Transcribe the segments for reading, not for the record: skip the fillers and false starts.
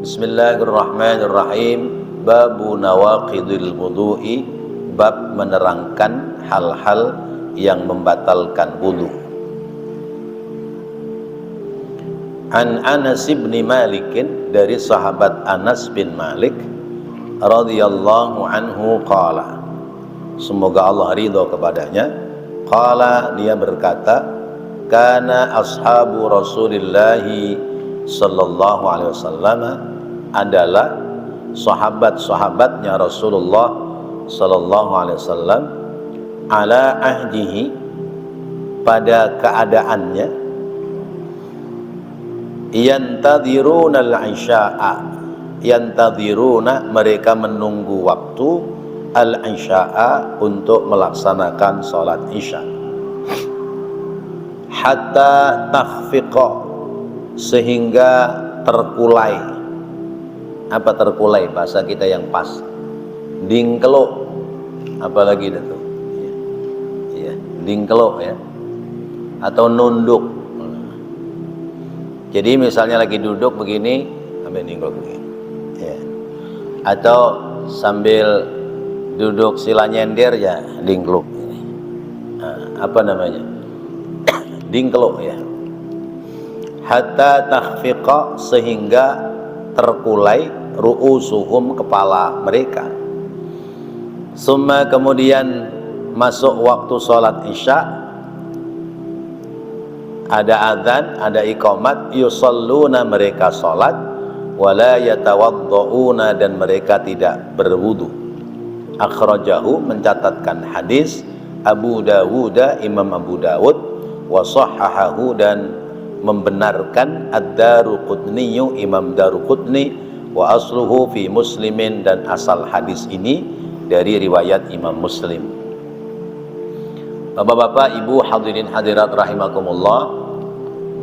Bismillahirrahmanirrahim. Babu nawaqidil wudu'i, bab menerangkan hal-hal yang membatalkan wudu. An Anas bin Malik, dari sahabat Anas bin Malik radhiyallahu anhu qala, semoga Allah ridho kepadanya. Qala, dia berkata, kana ashabu Rasulillahi sallallahu alaihi wasallam, adalah sahabat-sahabatnya Rasulullah sallallahu alaihi wasallam, ala ahdihi, pada keadaannya, yantadhiruna al-isya'a, yantadhiruna, mereka menunggu waktu, al-isya'a, untuk melaksanakan salat isya, hatta takhfiqa, sehingga terkulai. Apa terkulai bahasa kita yang pas? Dingkeluk, apalagi itu? Ya, dingkeluk ya, atau nunduk. Jadi misalnya lagi duduk begini, sambil dingkeluk begini, ya. Atau sambil duduk sila nyender ya, dingkeluk. Apa namanya? Dingkeluk ya. Hatta takhfiqa, sehingga terkulai, ru'usuhum, kepala mereka. Summa, kemudian masuk waktu sholat isya, ada adzan, ada iqamat, yusalluna, mereka sholat, wala yatawaddauna, dan mereka tidak berwudu. Akhrajahu, mencatatkan hadis, Abu Dawud, Imam Abu Dawud, wa sahhahahu, dan membenarkan Ad-Daruqutni, Imam Daruqutni, wa asluhu fi Muslimin, dan asal hadis ini dari riwayat Imam Muslim. Bapak-bapak, ibu, hadirin hadirat rahimakumullah,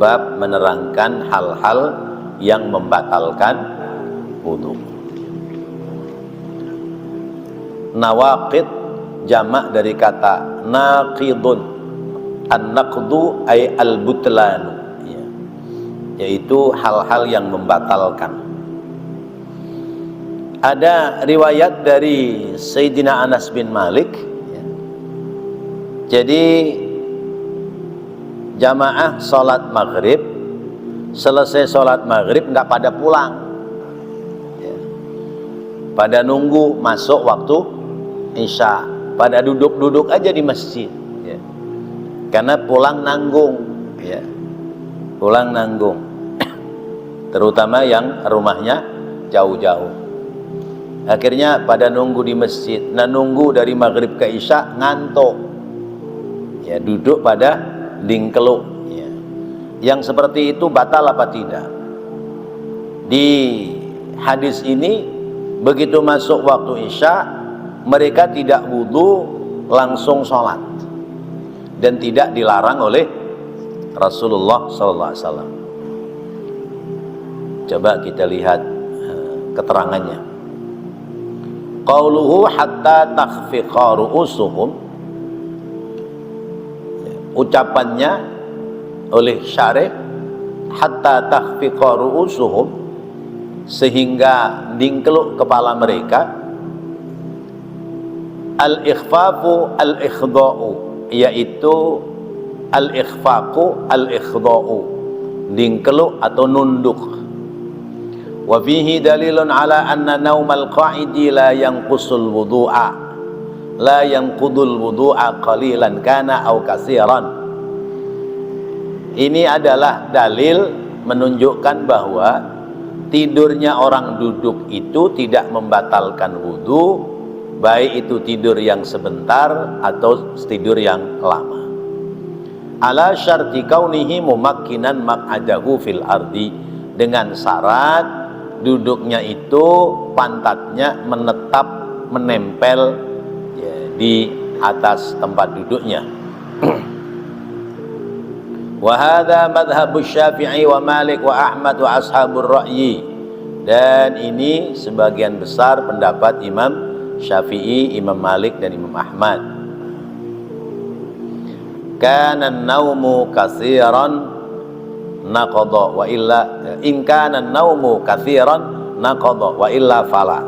bab menerangkan hal-hal yang membatalkan wudu. Nawaqid jamak dari kata naqidun. An-naqdu ay al-butlanu, yaitu hal-hal yang membatalkan. Ada riwayat dari Sayyidina Anas bin Malik, jadi jamaah sholat maghrib, selesai sholat maghrib nggak pada pulang, pada nunggu masuk waktu isya, pada duduk-duduk aja di masjid, karena pulang nanggung, pulang nanggung, terutama yang rumahnya jauh-jauh. Akhirnya pada nunggu di masjid. Nah, nunggu dari maghrib ke isya ngantuk, duduk pada dingkeluk. Yang seperti itu batal apa tidak? Di hadis ini, begitu masuk waktu isya, mereka tidak wudu, langsung sholat, dan tidak dilarang oleh Rasulullah SAW. Coba kita lihat keterangannya. Qauluhu hatta takhfiqa ru'usuhum, ucapannya oleh syarih, hatta takhfiqa ru'usuhum, sehingga dingkeluk kepala mereka. Al-ikhfafu al-ikhda'u, yaitu al-ikhfaqu al-ikhda'u, dingkeluk atau nunduk. Wa fihi dalilun ala anna naumal qa'idi la yanqusul wudu'a, la yanqudul wudu'a qalilan kana au katsiran. Ini adalah dalil menunjukkan bahwa tidurnya orang duduk itu tidak membatalkan wudu, baik itu tidur yang sebentar atau tidur yang lama. Ala syarti kaunihi mumakkinan maq'adahu fil ardi, dengan syarat duduknya itu pantatnya menetap, menempel di atas tempat duduknya. Wa hadza madhhabus Syafi'i wa Malik wa Ahmad wa ashabur ra'yi, dan ini sebagian besar pendapat Imam Syafi'i, Imam Malik, dan Imam Ahmad. Kana an-naumu katsiran naqadha, wa illa in kana an-naumu katsiran naqadha wa illa fala.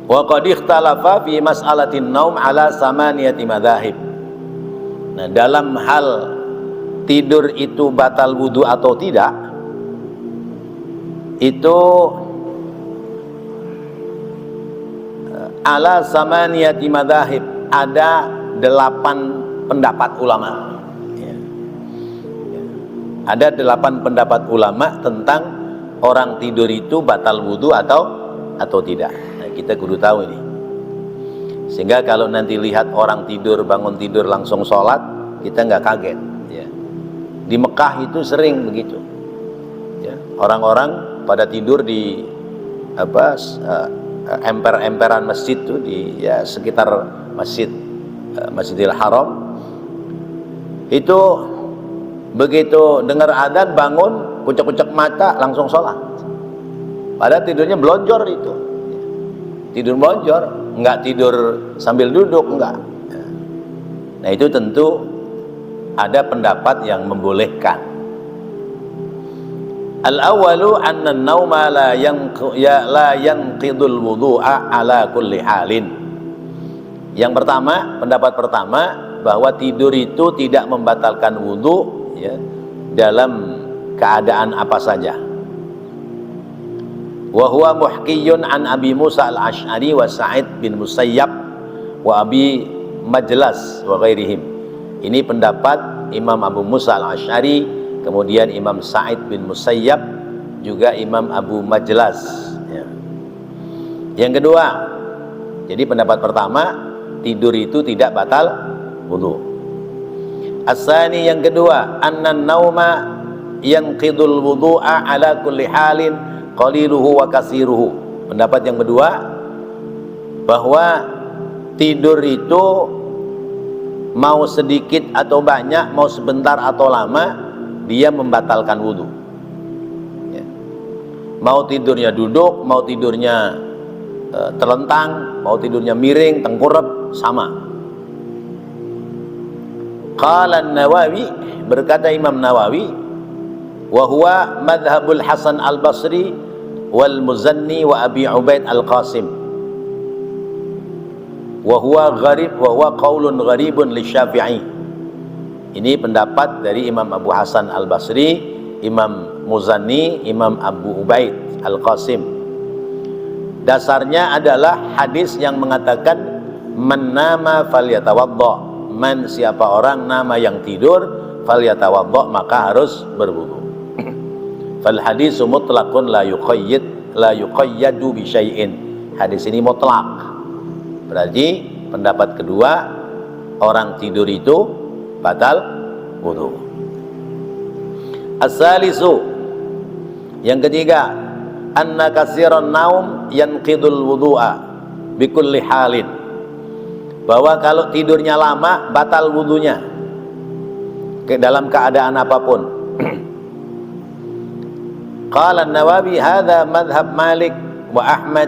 Wa qad ikhtalafa fi mas'alatin naum ala samaniyati madzahib. Nah, dalam hal tidur itu batal wudu atau tidak, itu ala samaniyati madzahib, ada 8 pendapat ulama. Ada 8 pendapat ulama tentang orang tidur itu batal wudu atau tidak. Nah, kita kudu tahu ini. Sehingga kalau nanti lihat orang tidur, bangun tidur langsung sholat, kita nggak kaget. Ya. Di Mekah itu sering begitu. Ya. Orang-orang pada tidur di emper-emperan masjid tuh, di sekitar Masjidil Haram. Itu begitu dengar adzan bangun, kucek-kucek mata langsung sholat. Padahal tidurnya belonjor itu. Tidur melonjor, enggak tidur sambil duduk, enggak. Nah, itu tentu ada pendapat yang membolehkan. Al-awwalu anna an-nauma la yanqidul wudu'a ala kulli halin. Yang pertama, pendapat pertama, bahwa tidur itu tidak membatalkan wudu ya, dalam keadaan apa saja. Wa huwa muhkiyun an Abi Musa al-Asy'ari wa Sa'id bin Musayyab wa Abi Majlas wa ghairihim. Ini pendapat Imam Abu Musa al-Asy'ari, kemudian Imam Sa'id bin Musayyab, juga Imam Abu Majlas ya. Yang kedua, jadi pendapat pertama, tidur itu tidak batal wudu. As-sani, yang kedua, annan nauma yanqidul wudu'a ala kulli halin qaliluhu wa kasiruhu. Pendapat yang kedua, bahwa tidur itu mau sedikit atau banyak, mau sebentar atau lama, dia membatalkan wudu ya. Mau tidurnya duduk, mau tidurnya terlentang, mau tidurnya miring, tengkurap, sama. Qala an-Nawawi, berkata Imam Nawawi, wa huwa madhabul Hasan al-Basri wal Muzanni wa Abi Ubaid al-Qasim, wa huwa gharib, wa huwa qaulun gharibun li Syafi'i. Ini pendapat dari Imam Abu Hasan al-Basri, Imam Muzanni, Imam Abu Ubaid al-Qasim. Dasarnya adalah hadis yang mengatakan man nama falyatawadda, man, siapa orang nama yang tidur, falyatawadda, maka harus berwudu. Fal hadisu mutlaqun la yuqayyadu bi syai'in. Hadis ini mutlak. Berarti pendapat kedua, orang tidur itu batal wudu. As-salisu, yang ketiga, anna katsiran naum yanqidul wudu'a bi kulli halin, bahwa kalau tidurnya lama batal wudunya dalam keadaan apapun. Qala an-Nawawi hadza madhhab Malik wa Ahmad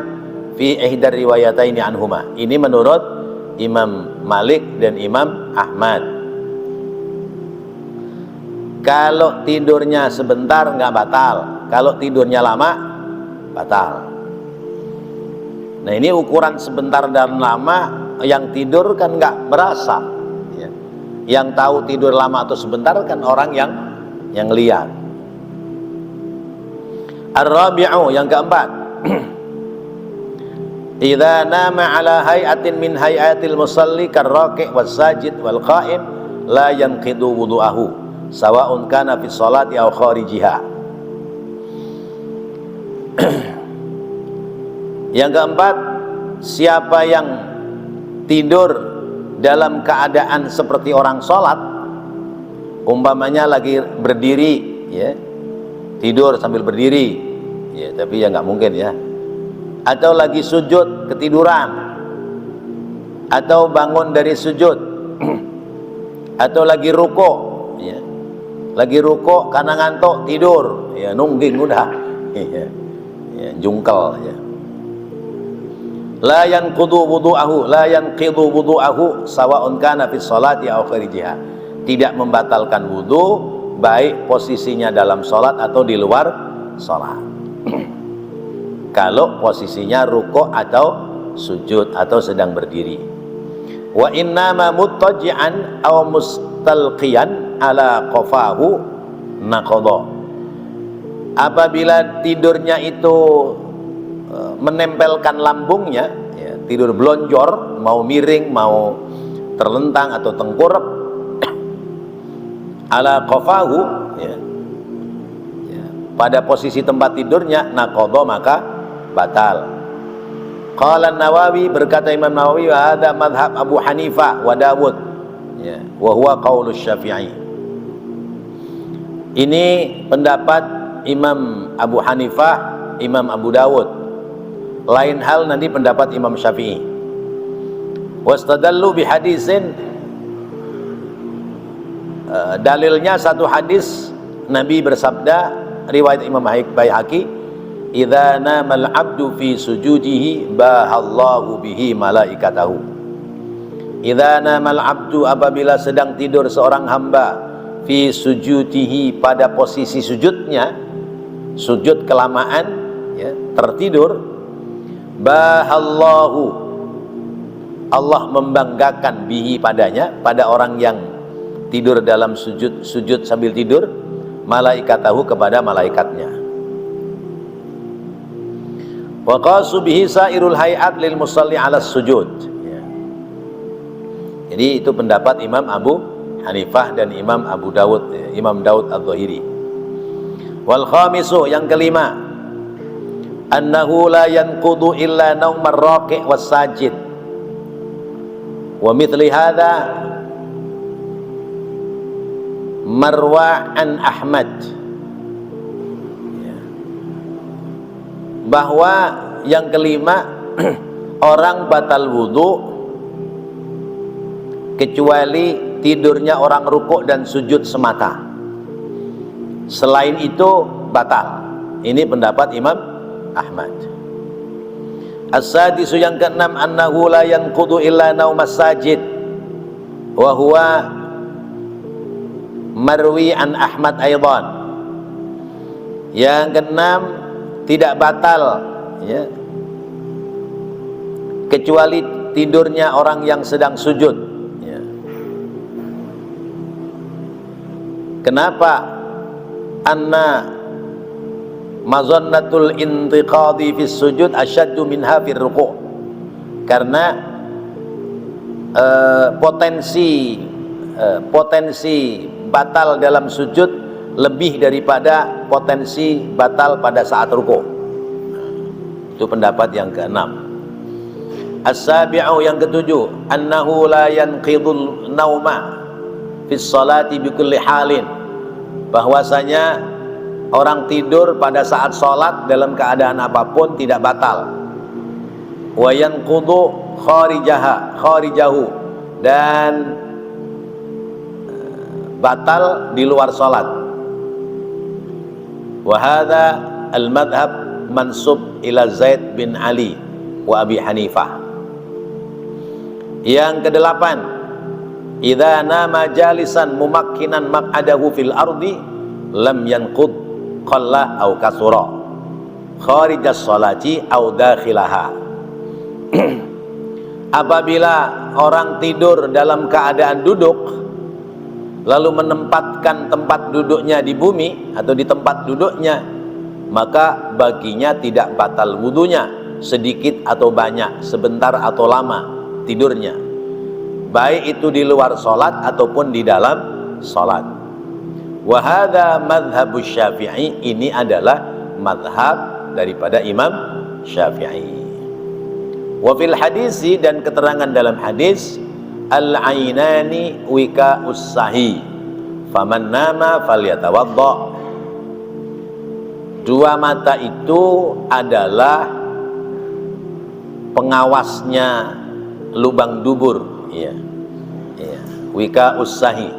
fi ihdar riwayataini anhuma. Ini menurut Imam Malik dan Imam Ahmad. Kalau tidurnya sebentar nggak batal, kalau tidurnya lama batal. Nah, ini ukuran sebentar dan lama, yang tidur kan nggak berasa ya. Yang tahu tidur lama atau sebentar kan orang yang lihat. Ar-rabi'u, yang keempat, idza nama ala hay'atin min hay'atil musalli karraqi' was-sajid wal qa'im la yanqidu wudu'ahu sawa'un kana fi sholati aw kharijiha. Yang keempat, siapa yang tidur dalam keadaan seperti orang sholat, umpamanya lagi berdiri ya, tidur sambil berdiri ya, tapi ya nggak mungkin ya, atau lagi sujud ketiduran, atau bangun dari sujud, atau lagi ruko ya, lagi ruko karena ngantuk tidur ya, nungging udah ya, ya, jungkel ya. La yanqidu wudu'ahu sawa'un kana fi sholati aw kharijiha. tidak membatalkan wudu, baik posisinya dalam sholat atau di luar sholat. Kalau posisinya rukuk atau sujud atau sedang berdiri. Wa innama muttaji'an aw mustalqiyan ala qafahu naqadha. Apabila tidurnya itu menempelkan lambungnya, ya, tidur blonjor, mau miring, mau terlentang atau tengkurap, ala qafahu, ya, ya, pada posisi tempat tidurnya, naqadha, maka batal. Qala Nawawi, berkata Imam Nawawi, wa hadza madhab Abu Hanifah wa Dawud, ya, wa huwa qaulus Syafi'i. Ini pendapat Imam Abu Hanifah, Imam Abu Dawud. Lain hal nanti pendapat Imam Syafi'i. Wastadallu bihadisin, dalilnya satu hadis Nabi bersabda, riwayat Imam Baihaqi, idza namal abdu fi sujudihi bahallahu bihi malaikatahu. Idza namal abdu, apabila sedang tidur seorang hamba, fi sujudihi, pada posisi sujudnya, sujud kelamaan, ya, tertidur, bahallahu, Allah membanggakan bihi, padanya, pada orang yang tidur dalam sujud sambil tidur, malaikatahu, kepada malaikatnya. Wa qasu bihi sairul hayat lil musalli ala sujud, ya. Jadi itu pendapat Imam Abu Hanifah dan Imam Abu Dawud, ya, Imam Daud Adh-Dhahiri. Wal khamisu, yang kelima, annahu la yanqudu illa naumar raqi' was sajid. Wa mithli hadza marwa an Ahmad, bahwa yang kelima, orang batal wudu kecuali tidurnya orang rukuk dan sujud semata. Selain itu batal. Ini pendapat Imam Ahmad. As-sadisu, yang keenam, annahu la yanqudu illa naumas sajid, wa huwa marwi an Ahmad aidan. Yang keenam, tidak batal, ya, kecuali tidurnya orang yang sedang sujud, ya. Kenapa? Anna mazannatul intiqadi fis sujud asyaddu minha fir ruku'. Karena potensi batal dalam sujud lebih daripada potensi batal pada saat ruku'. Itu pendapat yang keenam. As-sabi'u, yang ketujuh, annahu la yanqidul nauma fis salati bi kulli halin, bahwasanya orang tidur pada saat sholat dalam keadaan apapun tidak batal. Wa yanqudu kharijahu, dan batal di luar sholat. Wa hadza al-madhhab mansub ila Zaid bin Ali wa Abi Hanifah. Yang kedelapan, idza nama jalisan mumakkinan maq'adahu fil ardi lam yanqud qalla aw kasura kharijas salati aw dakhilaha. Apabila orang tidur dalam keadaan duduk lalu menempatkan tempat duduknya di bumi atau di tempat duduknya, maka baginya tidak batal wudunya, sedikit atau banyak, sebentar atau lama tidurnya, baik itu di luar sholat ataupun di dalam sholat. Wa hadza madhhabus Syafi'i, ini adalah madhab daripada Imam Syafi'i. Wa fil hadisi, dan keterangan dalam hadis, al-ainani wika'us sahi faman nama falyatawadda. Dua mata itu adalah pengawasnya lubang dubur, ya, ya. Wika'us sahi,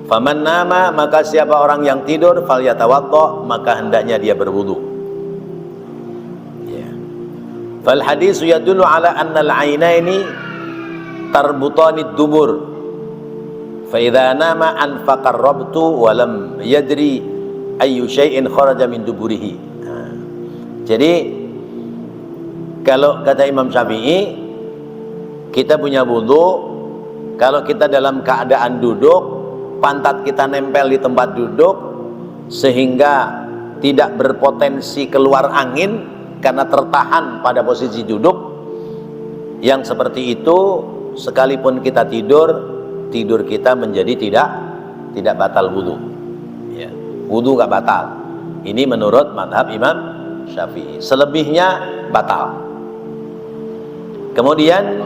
faman nama, maka siapa orang yang tidur, falyatawadda, maka hendaknya dia berwudu. Ya. Fal hadis yadullu ala anna al-ainaini tarbutani dubur fa idza nama anfaqa rabtu wa lam yadri ayyu syai'in kharaja min duburihi. Jadi kalau kata Imam Syafi'i, kita punya wudu kalau kita dalam keadaan duduk, pantat kita nempel di tempat duduk sehingga tidak berpotensi keluar angin karena tertahan pada posisi duduk. Yang seperti itu sekalipun kita tidur kita menjadi tidak batal wudu. Ya, wudu gak batal. Ini menurut madhab Imam Syafi'i. Selebihnya batal. Kemudian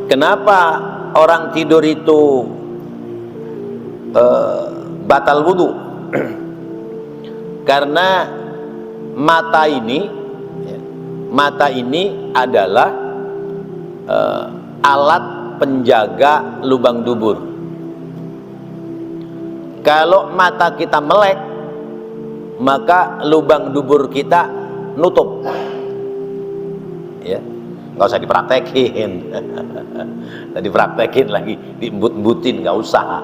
kenapa orang tidur itu batal wudu? Karena mata ini adalah alat penjaga lubang dubur. Kalau mata kita melek, maka lubang dubur kita nutup. Ya, nggak usah dipraktekin. Tadi praktekin lagi, diembut-embutin, nggak usah.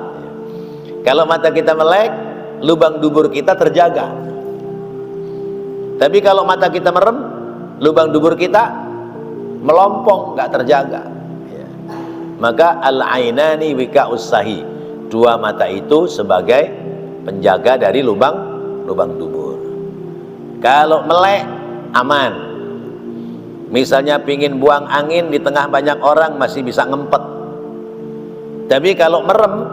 Kalau mata kita melek, lubang dubur kita terjaga. Tapi kalau mata kita merem, lubang dubur kita melompong, nggak terjaga. Ya. Maka al-ainani wika'us sahi, dua mata itu sebagai penjaga dari lubang dubur. Kalau melek, aman. Misalnya pingin buang angin di tengah banyak orang masih bisa ngempet. Tapi kalau merem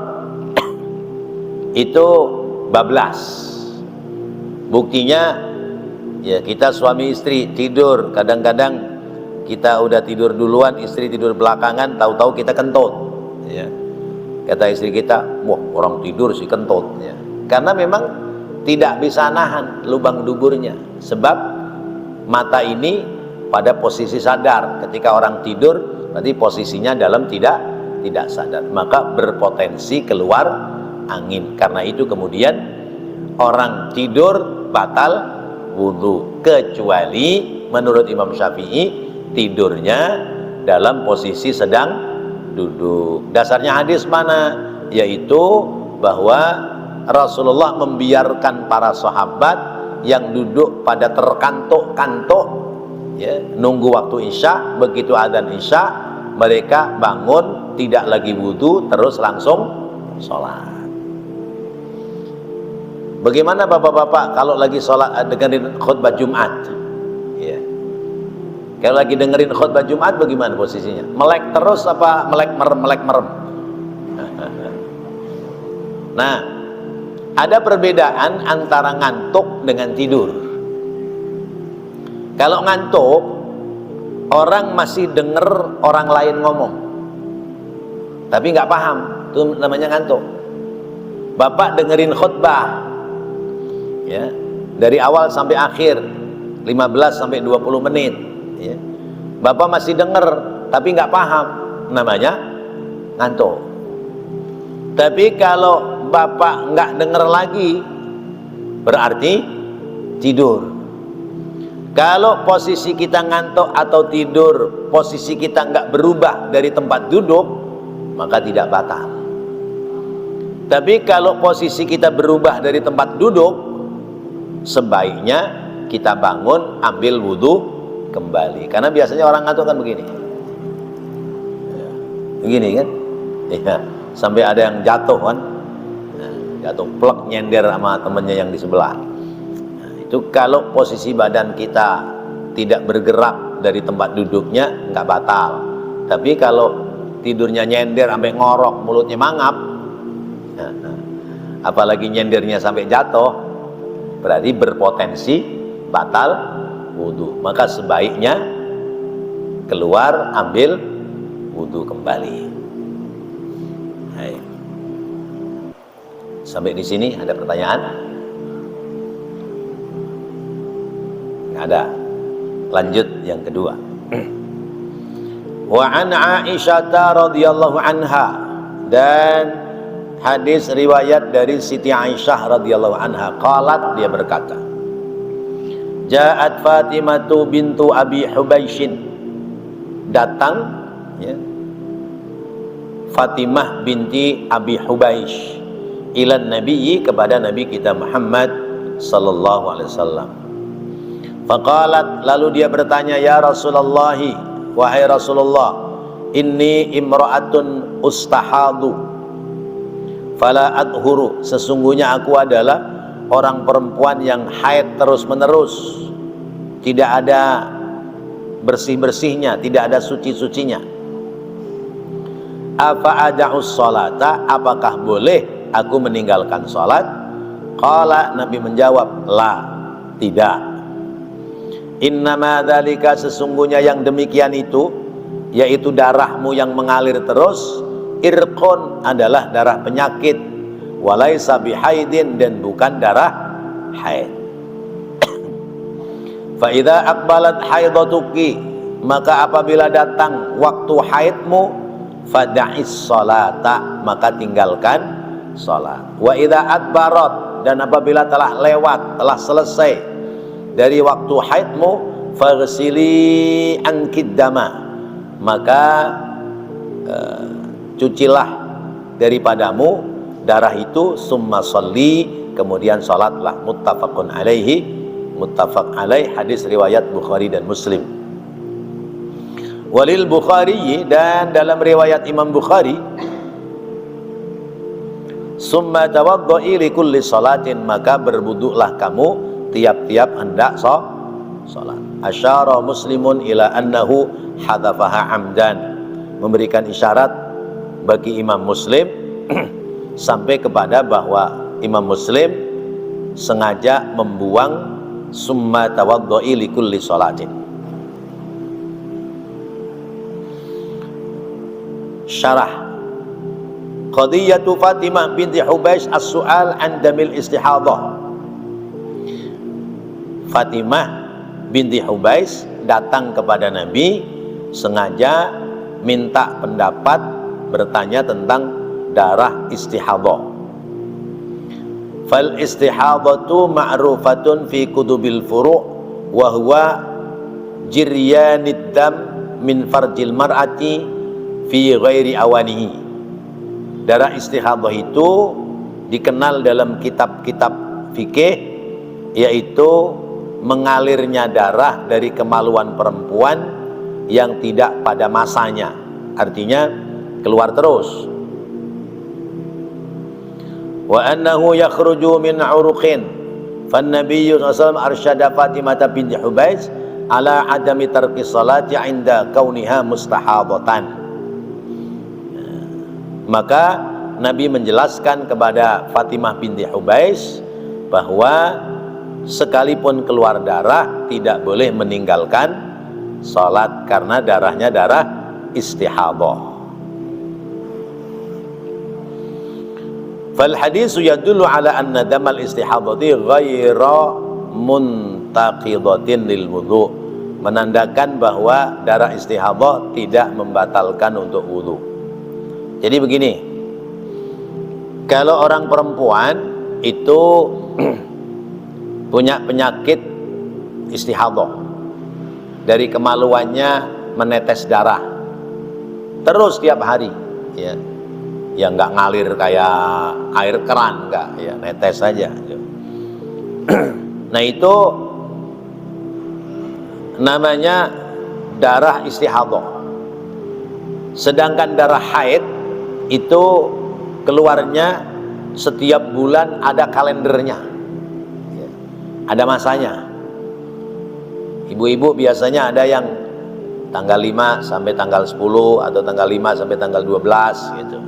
itu bablas. Buktinya ya, kita suami istri tidur, kadang-kadang kita udah tidur duluan, istri tidur belakangan, tahu-tahu kita kentut. Ya. Kata istri kita, wah orang tidur sih kentut. Ya. Karena memang tidak bisa nahan lubang duburnya, sebab mata ini pada posisi sadar. Ketika orang tidur berarti posisinya dalam tidak sadar, maka berpotensi keluar angin. Karena itu kemudian orang tidur batal wudu, kecuali menurut Imam Syafi'i tidurnya dalam posisi sedang duduk. Dasarnya hadis mana? Yaitu bahwa Rasulullah membiarkan para sahabat yang duduk pada terkantuk-kantuk, ya, nunggu waktu isya. Begitu adzan isya mereka bangun, tidak lagi wudu, terus langsung sholat. Bagaimana bapak-bapak kalau lagi sholat dengerin khutbah Jumat? Ya. Kalau lagi dengerin khutbah Jumat bagaimana posisinya? Melek terus apa melek merem? Nah, ada perbedaan antara ngantuk dengan tidur. Kalau ngantuk, orang masih denger orang lain ngomong, tapi nggak paham, itu namanya ngantuk. Bapak dengerin khutbah, ya, dari awal sampai akhir 15 sampai 20 menit, ya. Bapak masih denger tapi nggak paham, namanya ngantuk. Tapi kalau Bapak nggak denger lagi, berarti tidur. Kalau posisi kita ngantuk atau tidur, posisi kita nggak berubah dari tempat duduk, maka tidak batal. Tapi kalau posisi kita berubah dari tempat duduk, sebaiknya kita bangun, ambil wudhu kembali. Karena biasanya orang ngantuk kan begini, begini kan, ya, sampai ada yang jatuh kan, jatuh plek, nyender sama temennya yang di sebelah. Nah, itu kalau posisi badan kita tidak bergerak dari tempat duduknya nggak batal. Tapi kalau tidurnya nyender sampai ngorok, mulutnya mangap, apalagi nyendernya sampai jatuh, berarti berpotensi batal wudhu. Maka sebaiknya keluar, ambil wudhu kembali. Hai. Sampai di sini ada pertanyaan? Nggak ada. Lanjut yang kedua. Wa an Aisyah radhiyallahu anha, dan hadis riwayat dari Siti Aisyah radhiyallahu anha, qalat, dia berkata, Ja'at Fatimatu bintu Abi Hubaishin, datang, ya, Fatimah binti Abi Hubaish ilan nabiyyi, kepada Nabi kita Muhammad sallallahu alaihi wasallam. Faqalat, lalu dia bertanya, ya Rasulullah, wahai Rasulullah, inni imra'atun ustahadu fala adhuru, sesungguhnya aku adalah orang perempuan yang haid terus menerus, tidak ada bersih-bersihnya, tidak ada suci-sucinya. Afa ada'us sholata, apakah boleh aku meninggalkan sholat? Qala, Nabi menjawab, la, tidak. Innama dzalika, sesungguhnya yang demikian itu, yaitu darahmu yang mengalir terus, irqun, adalah darah penyakit, walaisa bihaidin, dan bukan darah haid. Fa idza aqbalat haidatuki, maka apabila datang waktu haidmu, fada'is sholata, maka tinggalkan sholat. Wa idza adbarat, dan apabila telah lewat, telah selesai dari waktu haidmu, faghsili ankid dama, maka cucilah daripadamu darah itu, summa sholli, kemudian sholatlah. Muttafaqun alaihi, muttafaq alaih, hadis riwayat Bukhari dan Muslim. Walil Bukhari, dan dalam riwayat Imam Bukhari, summa tawaddu'i li kulli salatin, maka berwuduklah kamu tiap-tiap hendak salat. Asyara Muslimun ila annahu hadzafaha amdan, memberikan isyarat bagi Imam Muslim sampai kepada bahwa Imam Muslim sengaja membuang summa tawaddu'i li kulli salatin. Syarah qadiyatu Fatimah binti Hubaish as-su'al an damil istihadah. Fatimah binti Hubaish datang kepada Nabi sengaja minta pendapat, bertanya tentang darah istihadah. Fal istihadatu ma'rufatun fi kutubil furu' wa huwa jiryanid dam min farjil mar'ati fi ghairi awanihi. Darah istihadah itu dikenal dalam kitab-kitab fikih, yaitu mengalirnya darah dari kemaluan perempuan yang tidak pada masanya, artinya keluar terus. Wa annahu yakhruju min uruqin, fan nabiyyu sallallahu alaihi wasallam arsyada Fatimah binti Hubaish ala adami tarki salati inda kauniha mustahadatan. Maka Nabi menjelaskan kepada Fatimah binti Hubaish bahwa sekalipun keluar darah tidak boleh meninggalkan salat karena darahnya darah istihadah. Fal hadisu yadullu ala anna damal istihadati ghaira muntaqidatin lil wudu, menandakan bahwa darah istihadah tidak membatalkan untuk wudu. Jadi begini, kalau orang perempuan itu punya penyakit istihadah, dari kemaluannya menetes darah terus tiap hari, ya nggak ngalir kayak air keran, nggak, ya netes saja. Nah itu namanya darah istihadah. Sedangkan darah haid itu keluarnya setiap bulan, ada kalendernya, ada masanya. Ibu-ibu biasanya ada yang tanggal 5 sampai tanggal 10 atau tanggal 5 sampai tanggal 12 gitu.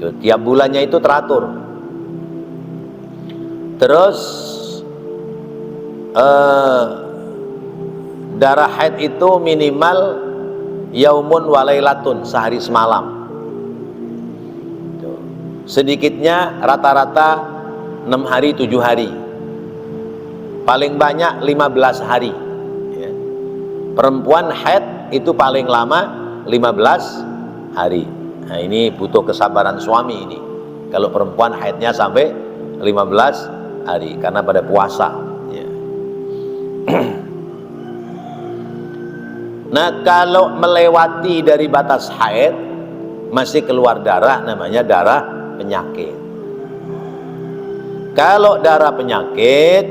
Tiap bulannya itu teratur. Terus darah haid itu minimal yaumun walailatun, sehari semalam. Sedikitnya rata-rata 6 hari 7 hari, paling banyak 15 hari. Perempuan haid itu paling lama 15 hari. Nah ini butuh kesabaran suami ini, kalau perempuan haidnya sampai 15 hari karena pada puasa. Nah kalau melewati dari batas haid, masih keluar darah, namanya darah penyakit. Kalau darah penyakit,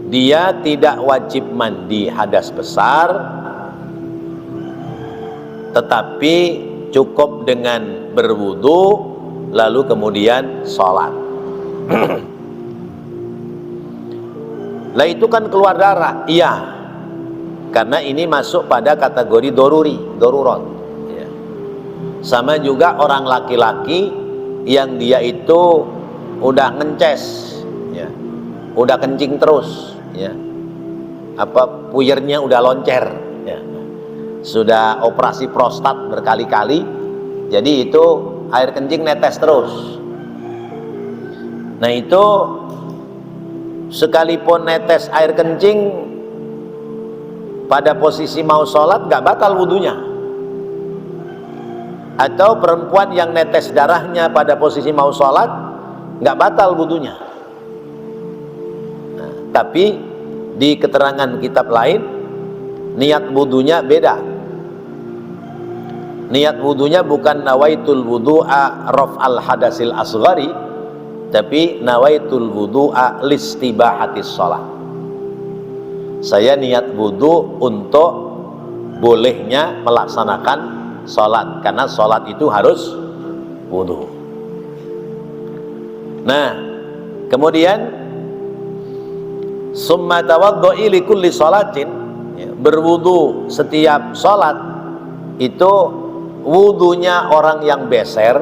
dia tidak wajib mandi hadas besar, tetapi cukup dengan berwudu lalu kemudian sholat. Lah itu kan keluar darah, iya, karena ini masuk pada kategori darurat. Ya. Sama juga orang laki-laki yang dia itu udah ngences, ya, udah kencing terus, ya, puyernya udah loncer, ya, sudah operasi prostat berkali-kali, jadi itu air kencing netes terus. Nah itu sekalipun netes air kencing pada posisi mau sholat gak batal wudunya. Atau perempuan yang netes darahnya pada posisi mau sholat gak batal wudunya. Nah, tapi di keterangan kitab lain niat wudunya beda. Niat wudunya bukan nawaitul wudu'a raf'al hadasil asghari, tapi nawaitul wudu'a listibahatis sholat. Saya niat wudu untuk bolehnya melaksanakan sholat, karena sholat itu harus wudu. Nah kemudian summa tawaddu'i li kulli sholatin, ya, berwudu setiap sholat. Itu wudunya orang yang beser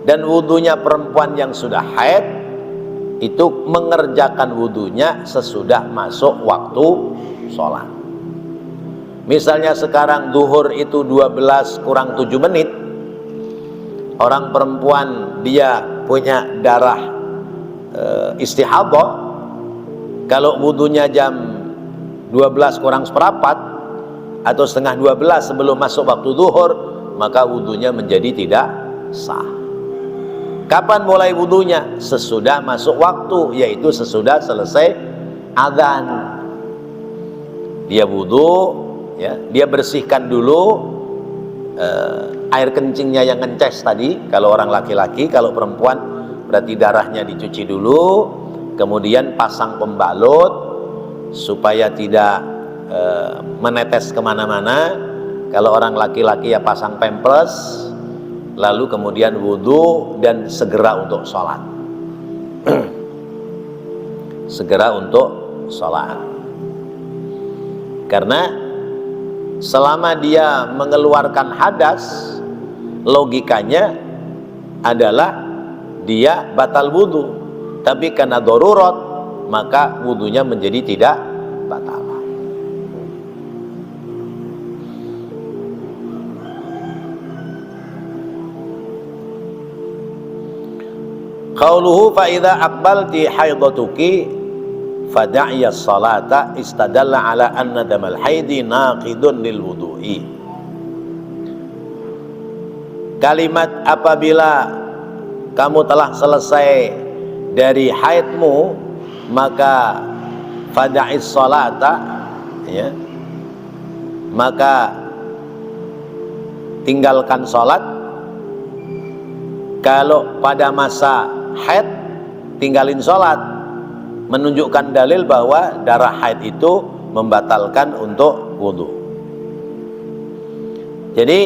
dan wudunya perempuan yang sudah haid itu mengerjakan wudunya sesudah masuk waktu sholat. Misalnya sekarang duhur itu 12 kurang 7 menit, orang perempuan dia punya darah istihadah, kalau wudunya jam 12 kurang seperempat atau setengah 12 sebelum masuk waktu duhur, maka wudunya menjadi tidak sah. Kapan mulai wudunya? Sesudah masuk waktu, yaitu sesudah selesai azan. Dia wudu, ya, dia bersihkan dulu air kencingnya yang ngences tadi, kalau orang laki-laki. Kalau perempuan berarti darahnya dicuci dulu, kemudian pasang pembalut supaya tidak menetes kemana-mana. Kalau orang laki-laki ya pasang pampers, lalu kemudian wudu dan segera untuk sholat. Segera untuk sholat. Karena selama dia mengeluarkan hadas, logikanya adalah dia batal wudu. Tapi karena darurat, maka wudunya menjadi tidak batal. Qauluhu fa idza aqbalti haidatuki fada'ya salata istadalla ala anna damal haidi naqidun lil wudu'i. Kalimat apabila kamu telah selesai dari haidmu, maka fada'is salata, ya, maka tinggalkan salat. Kalau pada masa haid tinggalin sholat, menunjukkan dalil bahwa darah haid itu membatalkan untuk wudhu. Jadi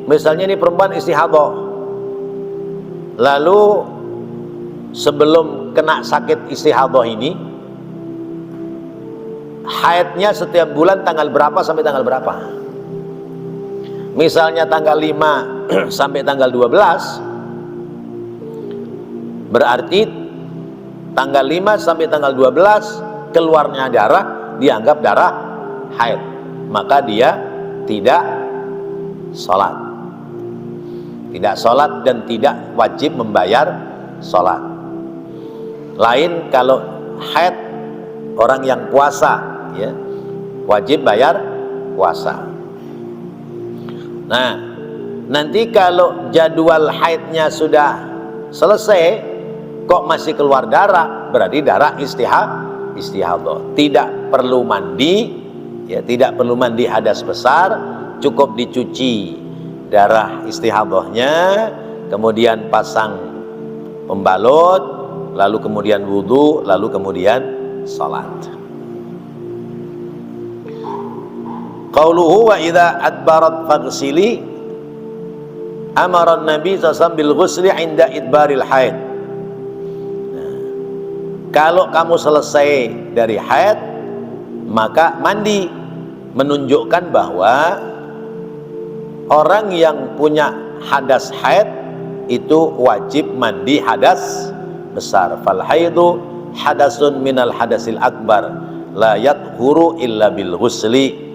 misalnya ini perempuan istihadah, lalu sebelum kena sakit istihadah ini, haidnya setiap bulan tanggal berapa sampai tanggal berapa. Misalnya tanggal 5 sampai tanggal 12, berarti tanggal 5 sampai tanggal 12 keluarnya darah dianggap darah haid, maka dia tidak sholat. Tidak sholat dan tidak wajib membayar sholat. Lain kalau haid orang yang puasa, ya, wajib bayar puasa. Nah, nanti kalau jadwal haidnya sudah selesai kok masih keluar darah, berarti darah istihadah. Tidak perlu mandi, ya, tidak perlu mandi hadas besar, cukup dicuci darah istihadahnya, kemudian pasang pembalut, lalu kemudian wudu, lalu kemudian salat. Qauluhu wa idza adbarat faghsili, amara Nabi sallallahu bil ghusli inda idbaril haid. Kalau kamu selesai dari haid, maka mandi, menunjukkan bahwa orang yang punya hadas haid itu wajib mandi hadas besar. Fal haidu hadasun minal hadasil akbar la yathuru illa bil ghusli.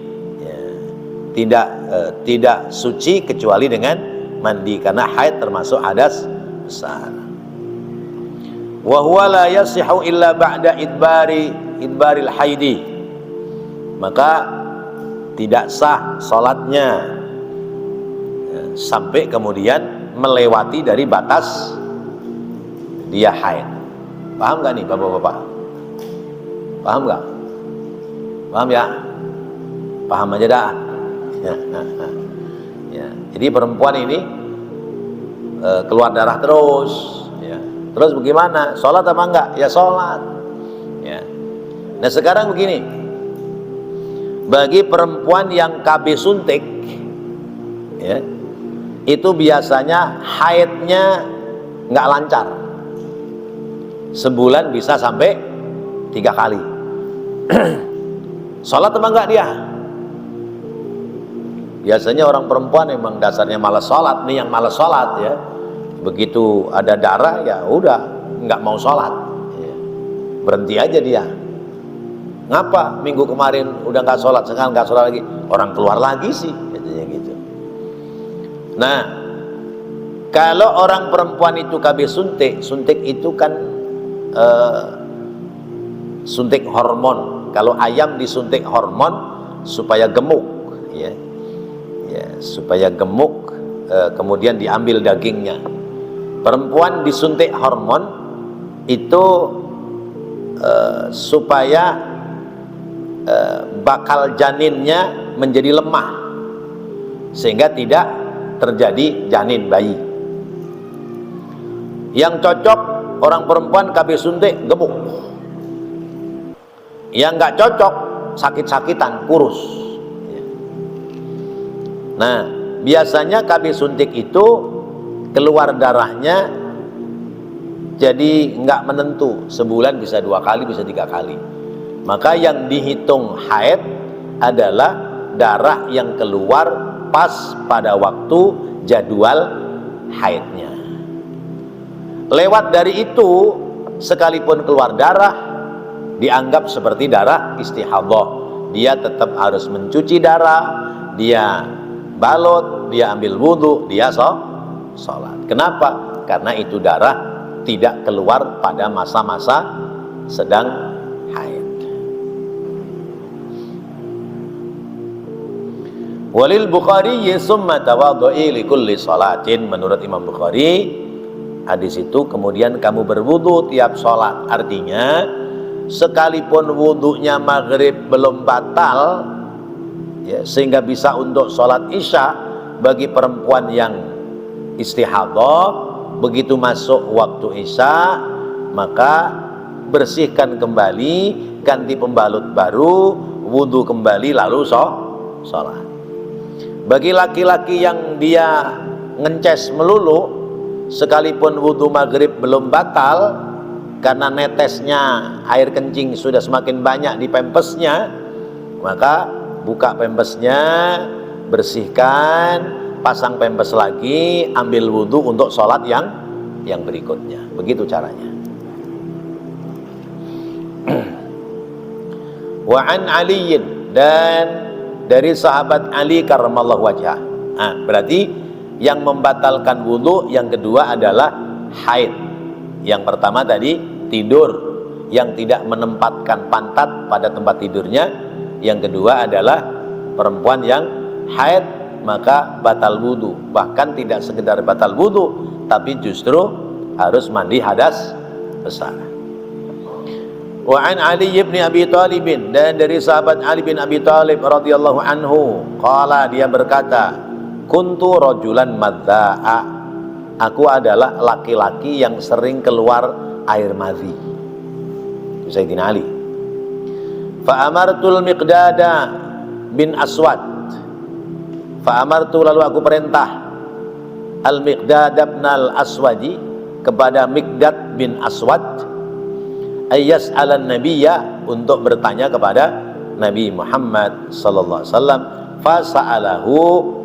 Tidak suci kecuali dengan mandi, karena haid termasuk hadas besar. Wa huwa la yasihu illa ba'da idbaril haidi. Maka tidak sah salatnya sampai kemudian melewati dari batas dia haid. Paham gak nih bapak-bapak? Paham gak? Paham ya? Paham aja dah. Ya. Jadi perempuan ini keluar darah terus, ya. Terus bagaimana? Sholat apa enggak? Ya sholat, ya. Nah sekarang begini, bagi perempuan yang KB suntik, ya, itu biasanya haidnya nggak lancar, sebulan bisa sampai 3 kali. Sholat apa enggak dia? Biasanya orang perempuan memang dasarnya malas sholat, nih yang malas sholat ya. Begitu ada darah ya udah nggak mau sholat, ya. Berhenti aja dia. Ngapa minggu kemarin udah nggak sholat, sekarang nggak sholat lagi? Orang keluar lagi sih, katanya gitu. Nah, kalau orang perempuan itu KB suntik, suntik itu kan suntik hormon. Kalau ayam disuntik hormon supaya gemuk, ya. Ya, supaya gemuk, kemudian diambil dagingnya. Perempuan disuntik hormon itu supaya bakal janinnya menjadi lemah sehingga tidak terjadi janin bayi. Yang cocok orang perempuan KB suntik gemuk, yang nggak cocok sakit-sakitan, kurus. Nah, biasanya KB suntik itu keluar darahnya jadi nggak menentu, sebulan bisa 2 kali, bisa 3 kali. Maka yang dihitung haid adalah darah yang keluar pas pada waktu jadwal haidnya. Lewat dari itu, sekalipun keluar darah dianggap seperti darah istihadah. Dia tetap harus mencuci darah, dia balut, dia ambil wudhu, dia sholat. Kenapa? Karena itu darah tidak keluar pada masa-masa sedang haid. Walil Bukhari summa tawadhu'i li kulli salatin. Menurut Imam Bukhari, hadis itu kemudian kamu berwudu tiap sholat. Artinya sekalipun wudhunya maghrib belum batal, ya, sehingga bisa untuk sholat isya bagi perempuan yang istihadah, begitu masuk waktu isya maka bersihkan kembali, ganti pembalut baru, wudhu kembali, lalu sholat. Bagi laki-laki yang dia ngences melulu, sekalipun wudhu maghrib belum batal karena netesnya air kencing sudah semakin banyak di pempesnya, maka buka pempesnya, bersihkan, pasang pempes lagi, ambil wudhu untuk sholat yang berikutnya. Begitu caranya. Wa an Aliyin, dan dari sahabat Ali karramallahu wajhah. Nah, berarti yang membatalkan wudhu yang kedua adalah haid. Yang pertama tadi tidur yang tidak menempatkan pantat pada tempat tidurnya. Yang kedua adalah perempuan yang haid, maka batal wudhu. Bahkan tidak sekedar batal wudhu, tapi justru harus mandi hadas besar. Wa an Ali bin Abi Thalib, dan dari sahabat Ali bin Abi Thalib radhiyallahu anhu, qala, dia berkata, kuntu rajulan madza'a, aku adalah laki-laki yang sering keluar air madhi. Sayyidina Ali. Fa amartul Miqdada bin Aswad, fa amartu, lalu aku perintah al-Miqdad bin al-Aswadi, kepada Miqdad bin Aswad, ayyas alan nabiyya, untuk bertanya kepada Nabi Muhammad sallallahu alaihi wasallam. Fa sa'alahu,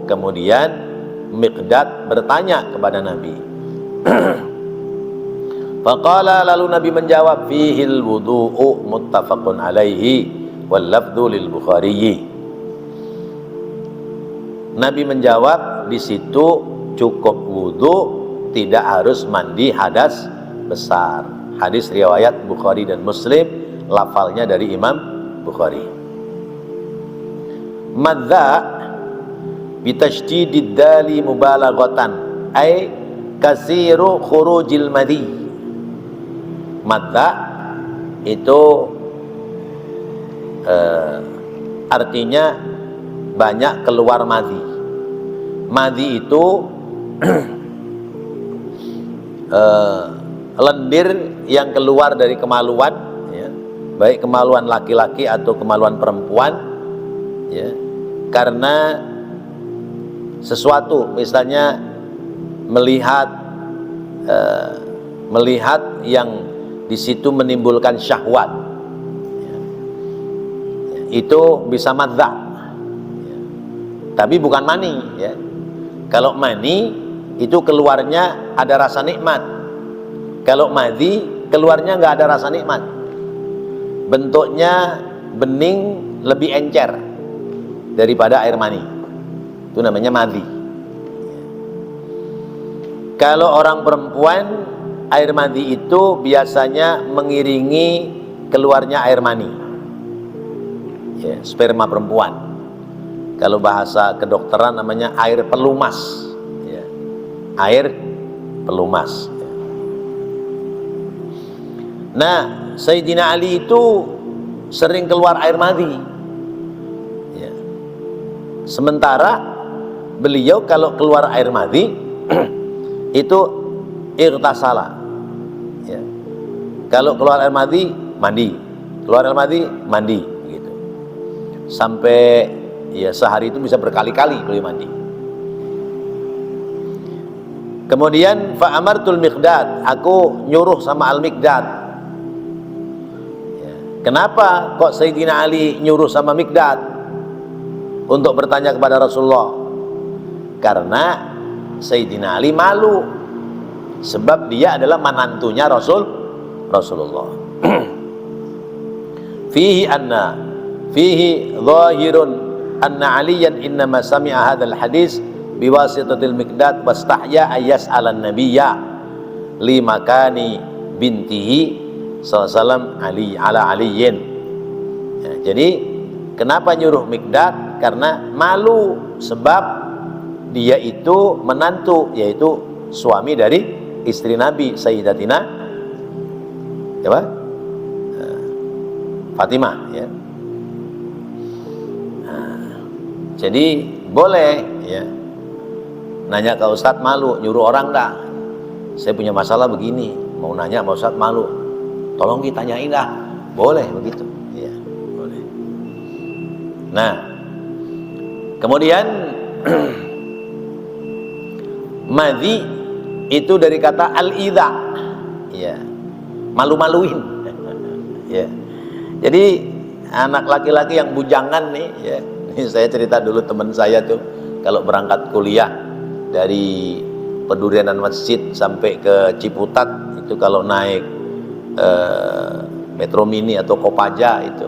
kemudian Miqdad bertanya kepada Nabi. Faqala, lalu Nabi menjawab, fihil wudu'u muttafaqun alaihi wal lafdhu lil Bukhari. Nabi menjawab, di situ cukup wudu, tidak harus mandi hadas besar. Hadis riwayat Bukhari dan Muslim, lafalnya dari Imam Bukhari. Madza bitasydidid dali mubalaghatan, ay kasiru khurujil madhi. Madza itu artinya banyak keluar madhi. Madhi itu lendir yang keluar dari kemaluan, ya, baik kemaluan laki-laki atau kemaluan perempuan, ya, karena sesuatu, misalnya melihat yang di situ menimbulkan syahwat, ya, itu bisa madza, ya, tapi bukan mani, ya. Kalau mani itu keluarnya ada rasa nikmat. Kalau madhi keluarnya nggak ada rasa nikmat. Bentuknya bening, lebih encer daripada air mani. Itu namanya madhi. Kalau orang perempuan, air madhi itu biasanya mengiringi keluarnya air mani, ya, sperma perempuan. Kalau bahasa kedokteran namanya air pelumas, ya, air pelumas. Nah, Sayyidina Ali itu sering keluar air madhi, ya. Sementara beliau kalau keluar air madhi itu irtasala, ya. Kalau keluar air madhi mandi, keluar air madhi mandi, gitu. Sampai, ya, sehari itu bisa berkali-kali beliau mandi. Kemudian fa amartul Miqdad, aku nyuruh sama al-Miqdad. Ya. Kenapa kok Sayyidina Ali nyuruh sama Miqdad untuk bertanya kepada Rasulullah? Karena Sayyidina Ali malu, sebab dia adalah menantunya Rasulullah. Fihi zahirun anna aliyan innama sami'a hadzal hadis biwasitatil Miqdad wastahya ayas alan nabiyya li makani bintihi sallallahu ali ala aliyin, ya, jadi kenapa nyuruh Miqdad? Karena malu, sebab dia itu menantu, yaitu suami dari istri Nabi Sayyidatina apa? Fatimah, ya. Jadi boleh, ya, nanya ke Ustadz malu, nyuruh orang dah, saya punya masalah begini, mau nanya sama Ustadz malu, tolong ditanyain dah, boleh begitu, ya, boleh. Nah, kemudian madhi itu dari kata al-idha, ya, malu-maluin, ya. Jadi anak laki-laki yang bujangan nih, ya. Saya cerita dulu, teman saya tuh kalau berangkat kuliah dari Pedurian Masjid sampai ke Ciputat, itu kalau naik Metro Mini atau Kopaja, itu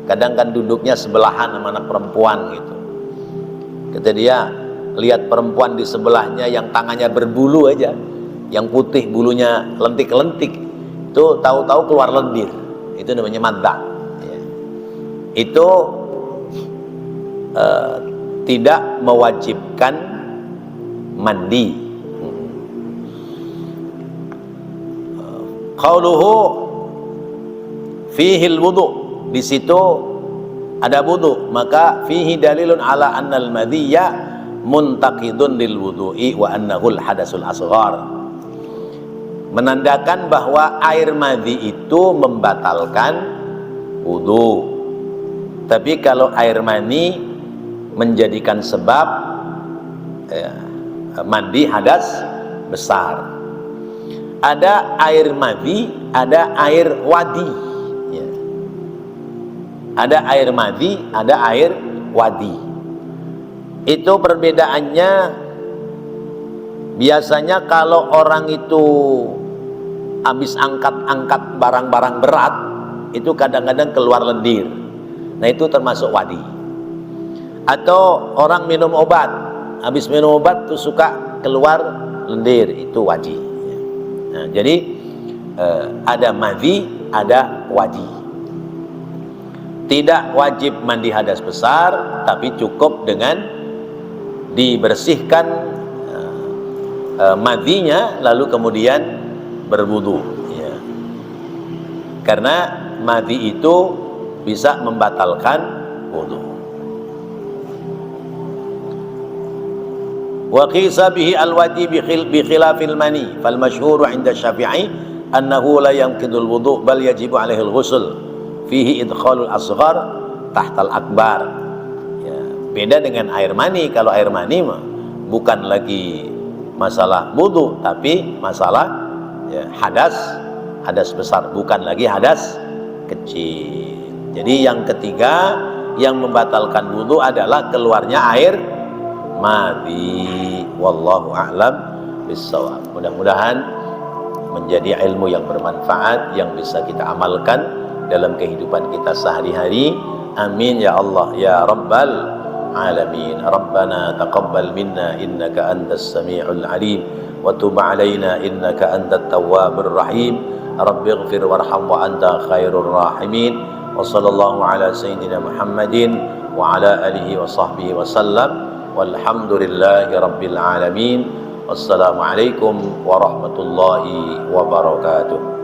kadang kan duduknya sebelahan sama anak perempuan gitu. Kata dia, lihat perempuan di sebelahnya yang tangannya berbulu aja, yang putih bulunya lentik-lentik, itu tahu-tahu keluar lendir, itu namanya madza, ya. Itu tidak mewajibkan mandi. Qauluhu fihil wudu, di situ ada wudu, maka fihi dalilun ala annal madhiya muntaqidun lil wudu'i wa annahu al hadasul asghar, menandakan bahwa air madhi itu membatalkan wudu. Tapi kalau air mani menjadikan sebab mandi hadas besar. Ada air madhi, ada air wadi ya. Ada air madhi, ada air wadi. Itu perbedaannya, biasanya kalau orang itu habis angkat-angkat barang-barang berat, itu kadang-kadang keluar lendir. Nah itu termasuk wadi. Atau orang minum obat, habis minum obat tuh suka keluar lendir, itu wadi. Nah, jadi ada madhi, ada wadi. Tidak wajib mandi hadas besar, tapi cukup dengan dibersihkan madhinya lalu kemudian berwudu ya. Karena madhi itu bisa membatalkan wudu. Wa qisa bihi al-wadi bi khilafil mani fal masyhur 'inda Syafi'i annahu la yanqidul wudu bal yajibu 'alaihi al-ghusl fihi idkhalul asghar tahtal akbar ya. Beda dengan air mani. Kalau air mani bukan lagi masalah wudu, tapi masalah ya, hadas besar, bukan lagi hadas kecil. Jadi yang ketiga yang membatalkan wudu adalah keluarnya air madhi. Wallahu a'lam bissawab. Mudah-mudahan menjadi ilmu yang bermanfaat yang bisa kita amalkan dalam kehidupan kita sehari-hari. Amin ya Allah ya Rabbal alamin. Rabbana taqabbal minna innaka antas sami'ul alim wa tub alaina innaka antat tawwabur rahim. Rabbighfir warham wa anta khairur rahimin. Wa sallallahu ala sayyidina Muhammadin wa ala alihi wa sahbihi wa sallam. Walhamdulillahi rabbil alamin. Wassalamualaikum warahmatullahi wabarakatuh.